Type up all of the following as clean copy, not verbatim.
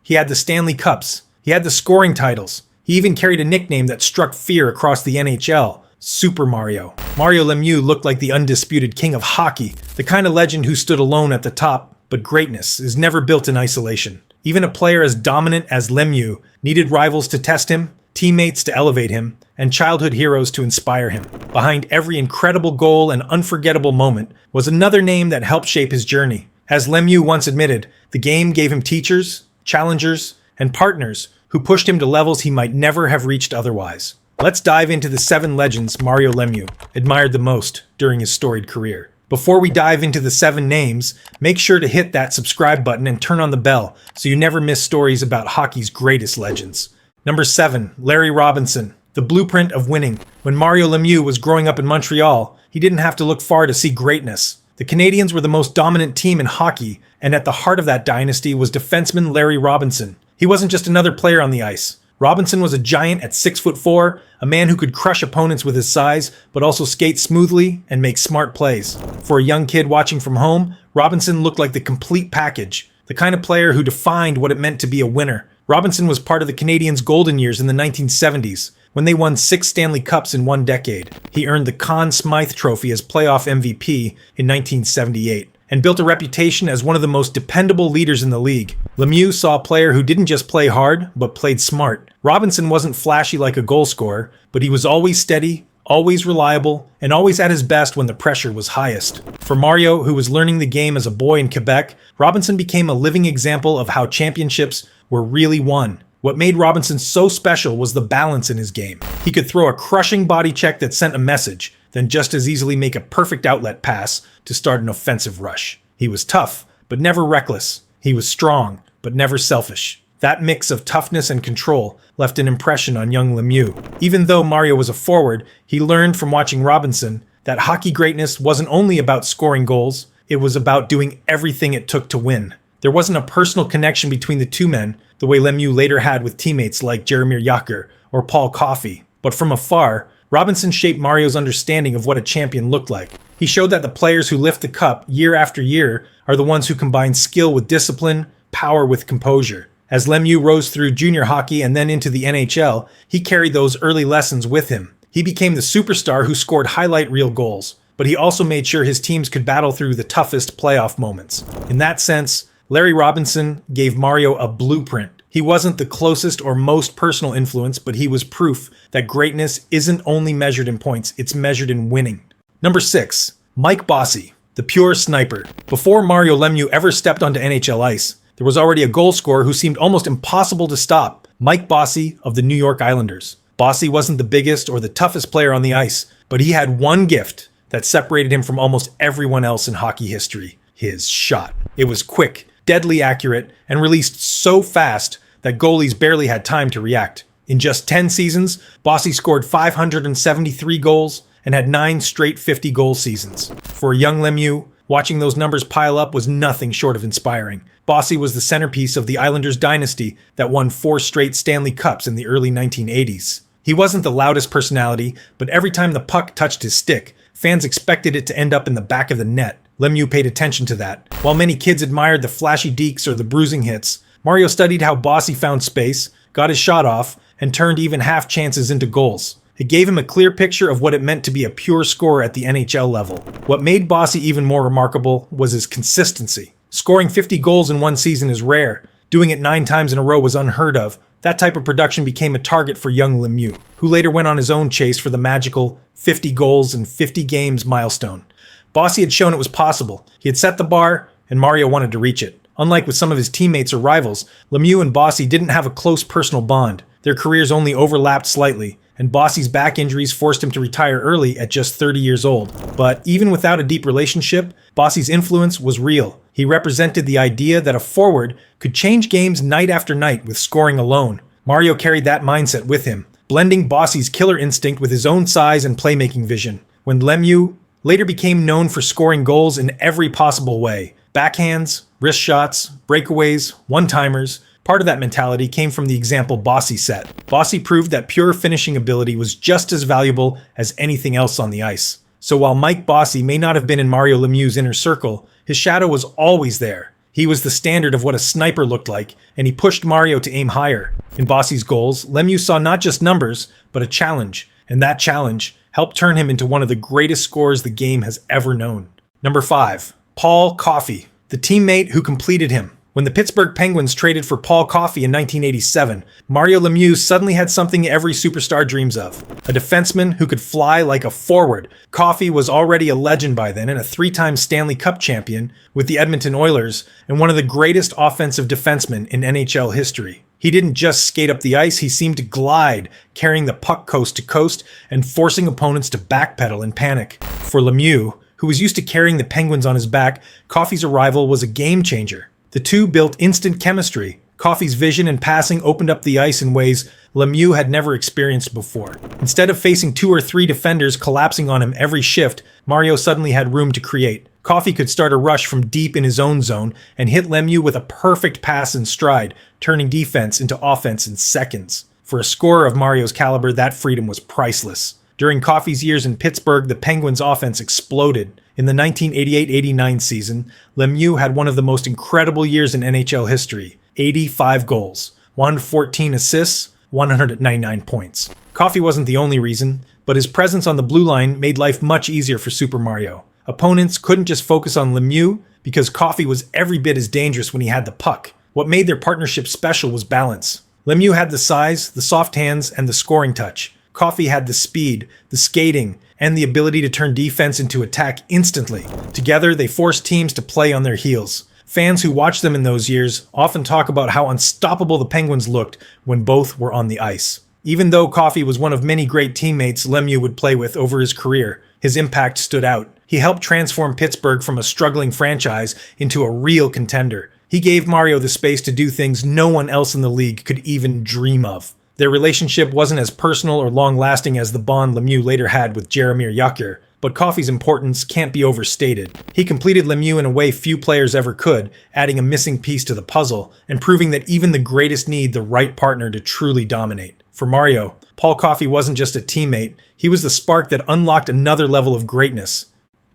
He had the Stanley Cups. He had the scoring titles. He even carried a nickname that struck fear across the NHL, Super Mario. Mario Lemieux looked like the undisputed king of hockey, the kind of legend who stood alone at the top, but greatness is never built in isolation. Even a player as dominant as Lemieux needed rivals to test him, teammates to elevate him, and childhood heroes to inspire him. Behind every incredible goal and unforgettable moment was another name that helped shape his journey. As Lemieux once admitted, the game gave him teachers, challengers, and partners who pushed him to levels he might never have reached otherwise. Let's dive into the 7 legends Mario Lemieux admired the most during his storied career. Before we dive into the 7 names, make sure to hit that subscribe button and turn on the bell so you never miss stories about hockey's greatest legends. Number 7, Larry Robinson, the blueprint of winning. When Mario Lemieux was growing up in Montreal, he didn't have to look far to see greatness. The Canadiens were the most dominant team in hockey, and at the heart of that dynasty was defenseman Larry Robinson. He wasn't just another player on the ice. Robinson was a giant at 6'4", a man who could crush opponents with his size, but also skate smoothly and make smart plays. For a young kid watching from home, Robinson looked like the complete package, the kind of player who defined what it meant to be a winner. Robinson was part of the Canadiens' golden years in the 1970s, when they won 6 Stanley Cups in one decade. He earned the Conn Smythe Trophy as playoff MVP in 1978. And built a reputation as one of the most dependable leaders in the league. Lemieux saw a player who didn't just play hard, but played smart. Robinson wasn't flashy like a goal scorer, but he was always steady, always reliable, and always at his best when the pressure was highest. For Mario, who was learning the game as a boy in Quebec, Robinson became a living example of how championships were really won. What made Robinson so special was the balance in his game. He could throw a crushing body check that sent a message, then just as easily make a perfect outlet pass to start an offensive rush. He was tough, but never reckless. He was strong, but never selfish. That mix of toughness and control left an impression on young Lemieux. Even though Mario was a forward, he learned from watching Robinson that hockey greatness wasn't only about scoring goals, it was about doing everything it took to win. There wasn't a personal connection between the two men, the way Lemieux later had with teammates like Jaromír Jágr or Paul Coffey. But from afar, Robinson shaped Mario's understanding of what a champion looked like. He showed that the players who lift the cup year after year are the ones who combine skill with discipline, power with composure. As Lemieux rose through junior hockey and then into the NHL, he carried those early lessons with him. He became the superstar who scored highlight reel goals, but he also made sure his teams could battle through the toughest playoff moments. In that sense, Larry Robinson gave Mario a blueprint. He wasn't the closest or most personal influence, but he was proof that greatness isn't only measured in points, it's measured in winning. Number 6, Mike Bossy, the pure sniper. Before Mario Lemieux ever stepped onto NHL ice, there was already a goal scorer who seemed almost impossible to stop, Mike Bossy of the New York Islanders. Bossy wasn't the biggest or the toughest player on the ice, but he had one gift that separated him from almost everyone else in hockey history: his shot. It was quick, deadly accurate, and released so fast that goalies barely had time to react. In just 10 seasons, Bossy scored 573 goals and had 9 straight 50-goal seasons. For a young Lemieux, watching those numbers pile up was nothing short of inspiring. Bossy was the centerpiece of the Islanders dynasty that won 4 straight Stanley Cups in the early 1980s. He wasn't the loudest personality, but every time the puck touched his stick, fans expected it to end up in the back of the net. Lemieux paid attention to that. While many kids admired the flashy dekes or the bruising hits, Mario studied how Bossy found space, got his shot off, and turned even half chances into goals. It gave him a clear picture of what it meant to be a pure scorer at the NHL level. What made Bossy even more remarkable was his consistency. Scoring 50 goals in one season is rare. Doing it 9 times in a row was unheard of. That type of production became a target for young Lemieux, who later went on his own chase for the magical 50 goals in 50 games milestone. Bossy had shown it was possible. He had set the bar, and Mario wanted to reach it. Unlike with some of his teammates or rivals, Lemieux and Bossy didn't have a close personal bond. Their careers only overlapped slightly, and Bossy's back injuries forced him to retire early at just 30 years old. But even without a deep relationship, Bossy's influence was real. He represented the idea that a forward could change games night after night with scoring alone. Mario carried that mindset with him, blending Bossy's killer instinct with his own size and playmaking vision. When Lemieux later became known for scoring goals in every possible way, backhands, wrist shots, breakaways, one-timers, part of that mentality came from the example Bossy set. Bossy proved that pure finishing ability was just as valuable as anything else on the ice. So while Mike Bossy may not have been in Mario Lemieux's inner circle, his shadow was always there. He was the standard of what a sniper looked like, and he pushed Mario to aim higher. In Bossy's goals, Lemieux saw not just numbers, but a challenge, and that challenge helped turn him into one of the greatest scorers the game has ever known. Number 5. Paul Coffey, the teammate who completed him. When the Pittsburgh Penguins traded for Paul Coffey in 1987, Mario Lemieux suddenly had something every superstar dreams of: a defenseman who could fly like a forward. Coffey was already a legend by then and a 3-time Stanley Cup champion with the Edmonton Oilers and one of the greatest offensive defensemen in NHL history. He didn't just skate up the ice, he seemed to glide, carrying the puck coast to coast and forcing opponents to backpedal in panic. For Lemieux, who was used to carrying the Penguins on his back, Coffey's arrival was a game changer. The two built instant chemistry. Coffey's vision and passing opened up the ice in ways Lemieux had never experienced before. Instead of facing 2 or 3 defenders collapsing on him every shift, Mario suddenly had room to create. Coffey could start a rush from deep in his own zone and hit Lemieux with a perfect pass in stride, turning defense into offense in seconds. For a scorer of Mario's caliber, that freedom was priceless. During Coffey's years in Pittsburgh, the Penguins' offense exploded. In the 1988-89 season, Lemieux had one of the most incredible years in NHL history: 85 goals, 114 assists, 199 points. Coffey wasn't the only reason, but his presence on the blue line made life much easier for Super Mario. Opponents couldn't just focus on Lemieux because Coffey was every bit as dangerous when he had the puck. What made their partnership special was balance. Lemieux had the size, the soft hands, and the scoring touch. Coffey had the speed, the skating, and the ability to turn defense into attack instantly. Together, they forced teams to play on their heels. Fans who watched them in those years often talk about how unstoppable the Penguins looked when both were on the ice. Even though Coffey was one of many great teammates Lemieux would play with over his career, his impact stood out. He helped transform Pittsburgh from a struggling franchise into a real contender. He gave Mario the space to do things no one else in the league could even dream of. Their relationship wasn't as personal or long-lasting as the bond Lemieux later had with Jaromír Jágr, but Coffey's importance can't be overstated. He completed Lemieux in a way few players ever could, adding a missing piece to the puzzle, and proving that even the greatest need the right partner to truly dominate. For Mario, Paul Coffey wasn't just a teammate, he was the spark that unlocked another level of greatness.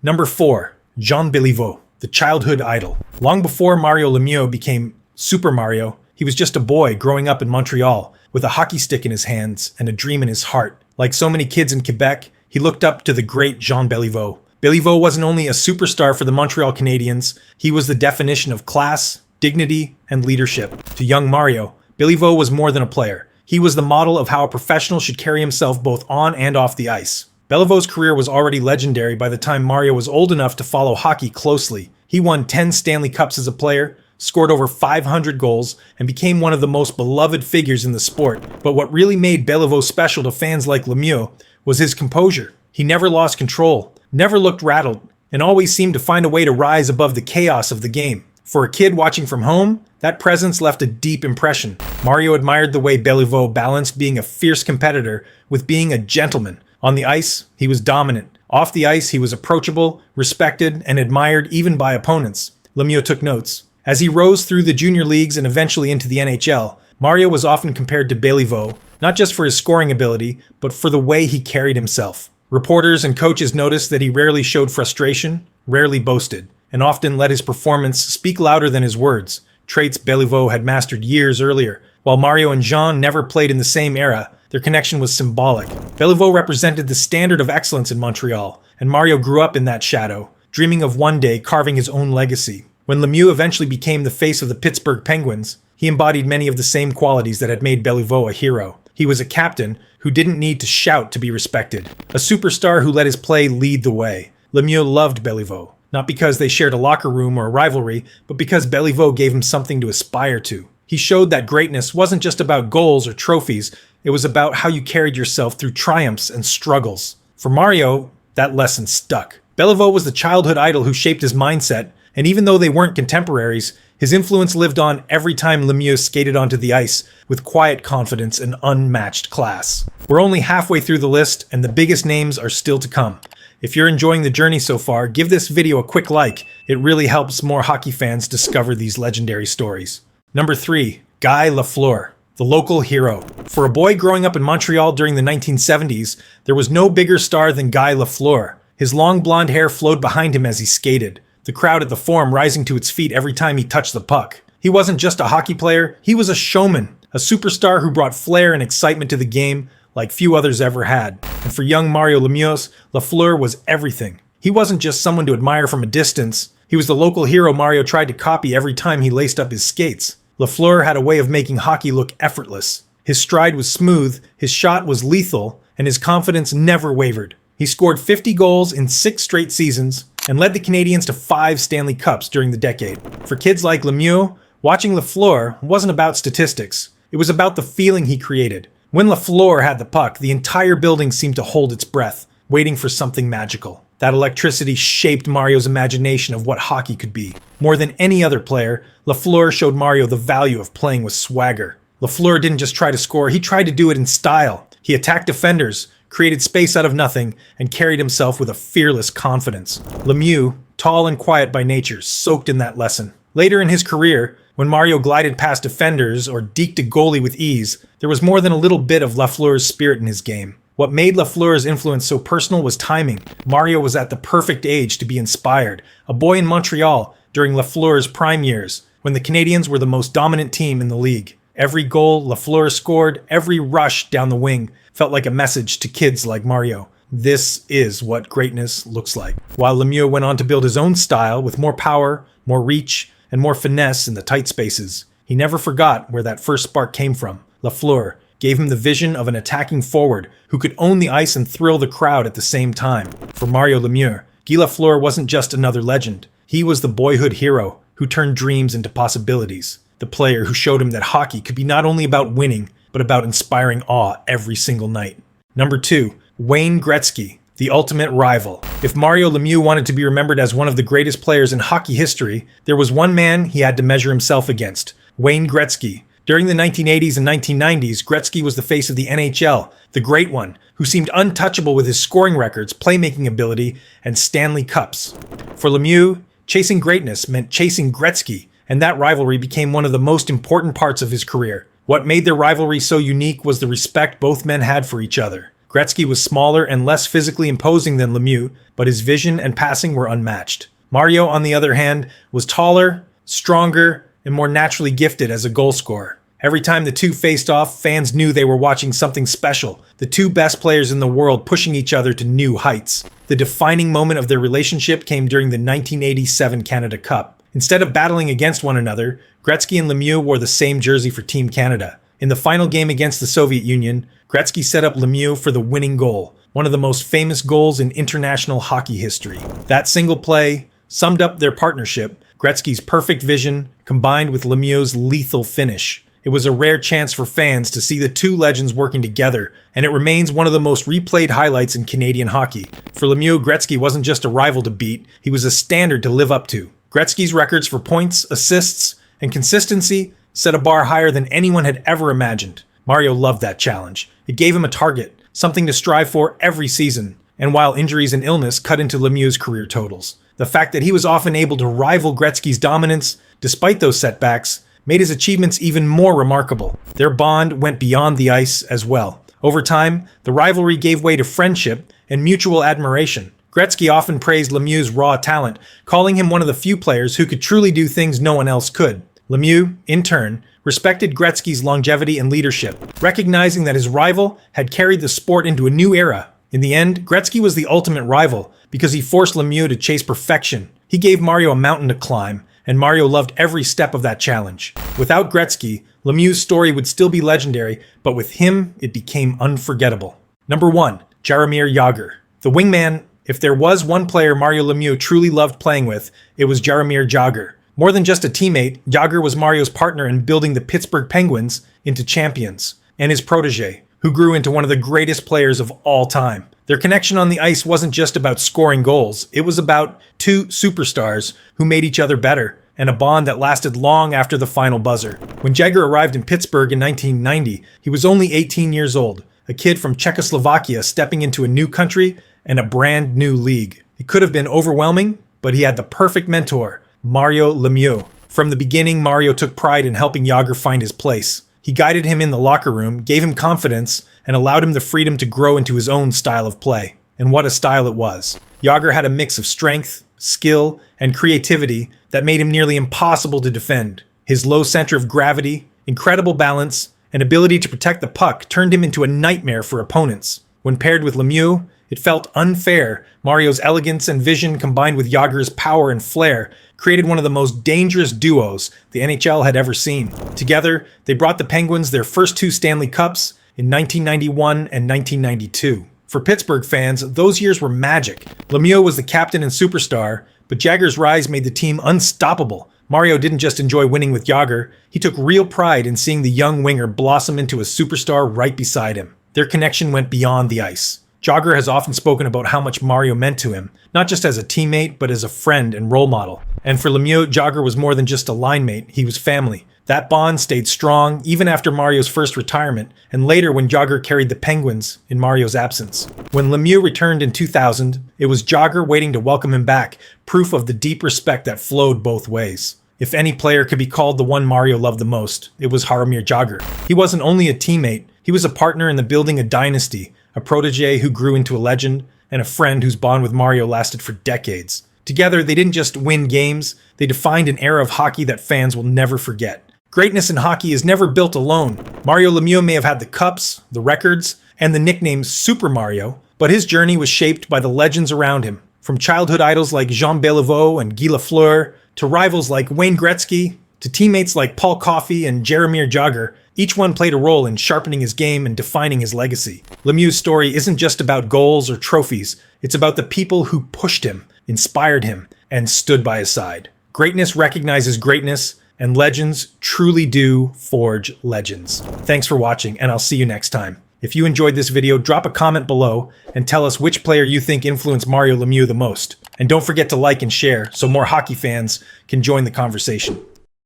Number 4. Jean Béliveau, the childhood idol. Long before Mario Lemieux became Super Mario, he was just a boy growing up in Montreal, with a hockey stick in his hands and a dream in his heart. Like so many kids in Quebec, he looked up to the great Jean Béliveau. Béliveau wasn't only a superstar for the Montreal Canadiens, he was the definition of class, dignity, and leadership. To young Mario, Béliveau was more than a player. He was the model of how a professional should carry himself both on and off the ice. Béliveau's career was already legendary by the time Mario was old enough to follow hockey closely. He won 10 Stanley Cups as a player, scored over 500 goals, and became one of the most beloved figures in the sport. But what really made Béliveau special to fans like Lemieux was his composure. He never lost control, never looked rattled, and always seemed to find a way to rise above the chaos of the game. For a kid watching from home, that presence left a deep impression. Mario admired the way Béliveau balanced being a fierce competitor with being a gentleman. On the ice, he was dominant. Off the ice, he was approachable, respected, and admired even by opponents. Lemieux took notes. As he rose through the junior leagues and eventually into the NHL, Mario was often compared to Béliveau, not just for his scoring ability, but for the way he carried himself. Reporters and coaches noticed that he rarely showed frustration, rarely boasted, and often let his performance speak louder than his words, traits Béliveau had mastered years earlier. While Mario and Jean never played in the same era, their connection was symbolic. Béliveau represented the standard of excellence in Montreal, and Mario grew up in that shadow, dreaming of one day carving his own legacy. When Lemieux eventually became the face of the Pittsburgh Penguins, he embodied many of the same qualities that had made Béliveau a hero. He was a captain who didn't need to shout to be respected, a superstar who let his play lead the way. Lemieux loved Béliveau, not because they shared a locker room or a rivalry, but because Béliveau gave him something to aspire to. He showed that greatness wasn't just about goals or trophies, it was about how you carried yourself through triumphs and struggles. For Mario, that lesson stuck. Béliveau was the childhood idol who shaped his mindset, and even though they weren't contemporaries, his influence lived on every time Lemieux skated onto the ice with quiet confidence and unmatched class. We're only halfway through the list, and the biggest names are still to come. If you're enjoying the journey so far, give this video a quick like. It really helps more hockey fans discover these legendary stories. Number 3. Guy Lafleur, the local hero. For a boy growing up in Montreal during the 1970s, there was no bigger star than Guy Lafleur. His long blonde hair flowed behind him as he skated. the crowd at the Forum rising to its feet every time he touched the puck. He wasn't just a hockey player, he was a showman, a superstar who brought flair and excitement to the game like few others ever had. And for young Mario Lemieux, Lafleur was everything. He wasn't just someone to admire from a distance, he was the local hero Mario tried to copy every time he laced up his skates. Lafleur had a way of making hockey look effortless. His stride was smooth, his shot was lethal, and his confidence never wavered. He scored 50 goals in 6 straight seasons and led the Canadiens to 5 Stanley Cups during the decade. For kids like Lemieux, watching Lafleur wasn't about statistics. It was about the feeling he created. When Lafleur had the puck, the entire building seemed to hold its breath, waiting for something magical. That electricity shaped Mario's imagination of what hockey could be. More than any other player, Lafleur showed Mario the value of playing with swagger. Lafleur didn't just try to score, he tried to do it in style. He attacked defenders, created space out of nothing, and carried himself with a fearless confidence. Lemieux, tall and quiet by nature, soaked in that lesson. Later in his career, when Mario glided past defenders or deked a goalie with ease, there was more than a little bit of Lafleur's spirit in his game. What made Lafleur's influence so personal was timing. Mario was at the perfect age to be inspired, a boy in Montreal during Lafleur's prime years, when the Canadiens were the most dominant team in the league. Every goal Lafleur scored, every rush down the wing, felt like a message to kids like Mario. This is what greatness looks like. While Lemieux went on to build his own style with more power, more reach, and more finesse in the tight spaces, he never forgot where that first spark came from. Lafleur gave him the vision of an attacking forward who could own the ice and thrill the crowd at the same time. For Mario Lemieux, Guy Lafleur wasn't just another legend. He was the boyhood hero who turned dreams into possibilities. The player who showed him that hockey could be not only about winning, but about inspiring awe every single night. Number 2, Wayne Gretzky, the ultimate rival. If Mario Lemieux wanted to be remembered as one of the greatest players in hockey history, there was one man he had to measure himself against, Wayne Gretzky. During the 1980s and 1990s, Gretzky was the face of the NHL, the great one, who seemed untouchable with his scoring records, playmaking ability, and Stanley Cups. For Lemieux, chasing greatness meant chasing Gretzky, and that rivalry became one of the most important parts of his career. What made their rivalry so unique was the respect both men had for each other. Gretzky was smaller and less physically imposing than Lemieux, but his vision and passing were unmatched. Mario, on the other hand, was taller, stronger, and more naturally gifted as a goal scorer. Every time the two faced off, fans knew they were watching something special, the two best players in the world pushing each other to new heights. The defining moment of their relationship came during the 1987 Canada Cup. Instead of battling against one another, Gretzky and Lemieux wore the same jersey for Team Canada. In the final game against the Soviet Union, Gretzky set up Lemieux for the winning goal, one of the most famous goals in international hockey history. That single play summed up their partnership, Gretzky's perfect vision combined with Lemieux's lethal finish. It was a rare chance for fans to see the two legends working together, and it remains one of the most replayed highlights in Canadian hockey. For Lemieux, Gretzky wasn't just a rival to beat, he was a standard to live up to. Gretzky's records for points, assists, and consistency set a bar higher than anyone had ever imagined. Mario loved that challenge. It gave him a target, something to strive for every season, and while injuries and illness cut into Lemieux's career totals. The fact that he was often able to rival Gretzky's dominance, despite those setbacks, made his achievements even more remarkable. Their bond went beyond the ice as well. Over time, the rivalry gave way to friendship and mutual admiration. Gretzky often praised Lemieux's raw talent, calling him one of the few players who could truly do things no one else could. Lemieux, in turn, respected Gretzky's longevity and leadership, recognizing that his rival had carried the sport into a new era. In the end, Gretzky was the ultimate rival because he forced Lemieux to chase perfection. He gave Mario a mountain to climb, and Mario loved every step of that challenge. Without Gretzky, Lemieux's story would still be legendary, but with him, it became unforgettable. Number 1, Jaromír Jágr. The wingman. If there was one player Mario Lemieux truly loved playing with, it was Jaromír Jágr. More than just a teammate, Jágr was Mario's partner in building the Pittsburgh Penguins into champions, and his protege, who grew into one of the greatest players of all time. Their connection on the ice wasn't just about scoring goals, it was about two superstars who made each other better, and a bond that lasted long after the final buzzer. When Jágr arrived in Pittsburgh in 1990, he was only 18 years old, a kid from Czechoslovakia stepping into a new country and a brand new league. It could have been overwhelming, but he had the perfect mentor, Mario Lemieux. From the beginning, Mario took pride in helping Jágr find his place. He guided him in the locker room, gave him confidence, and allowed him the freedom to grow into his own style of play. And what a style it was. Jágr had a mix of strength, skill, and creativity that made him nearly impossible to defend. His low center of gravity, incredible balance, and ability to protect the puck turned him into a nightmare for opponents. When paired with Lemieux, it felt unfair. Mario's elegance and vision combined with Jágr's power and flair created one of the most dangerous duos the NHL had ever seen. Together, they brought the Penguins their first 2 Stanley Cups in 1991 and 1992. For Pittsburgh fans, those years were magic. Lemieux was the captain and superstar, but Jágr's rise made the team unstoppable. Mario didn't just enjoy winning with Jágr, he took real pride in seeing the young winger blossom into a superstar right beside him. Their connection went beyond the ice. Jágr has often spoken about how much Mario meant to him, not just as a teammate, but as a friend and role model. And for Lemieux, Jágr was more than just a line mate, he was family. That bond stayed strong even after Mario's first retirement, and later when Jágr carried the Penguins in Mario's absence. When Lemieux returned in 2000, it was Jágr waiting to welcome him back, proof of the deep respect that flowed both ways. If any player could be called the one Mario loved the most, it was Jaromír Jágr. He wasn't only a teammate, he was a partner in the building a dynasty, a protege who grew into a legend, and a friend whose bond with Mario lasted for decades. Together, they didn't just win games, they defined an era of hockey that fans will never forget. Greatness in hockey is never built alone. Mario Lemieux may have had the cups, the records, and the nickname Super Mario, but his journey was shaped by the legends around him. From childhood idols like Béliveau and Lafleur, to rivals like Wayne Gretzky, to teammates like Paul Coffey and Jaromír Jágr, each one played a role in sharpening his game and defining his legacy. Lemieux's story isn't just about goals or trophies, it's about the people who pushed him, inspired him, and stood by his side. Greatness recognizes greatness, and legends truly do forge legends. Thanks for watching, and I'll see you next time. If you enjoyed this video, drop a comment below and tell us which player you think influenced Mario Lemieux the most. And don't forget to like and share so more hockey fans can join the conversation.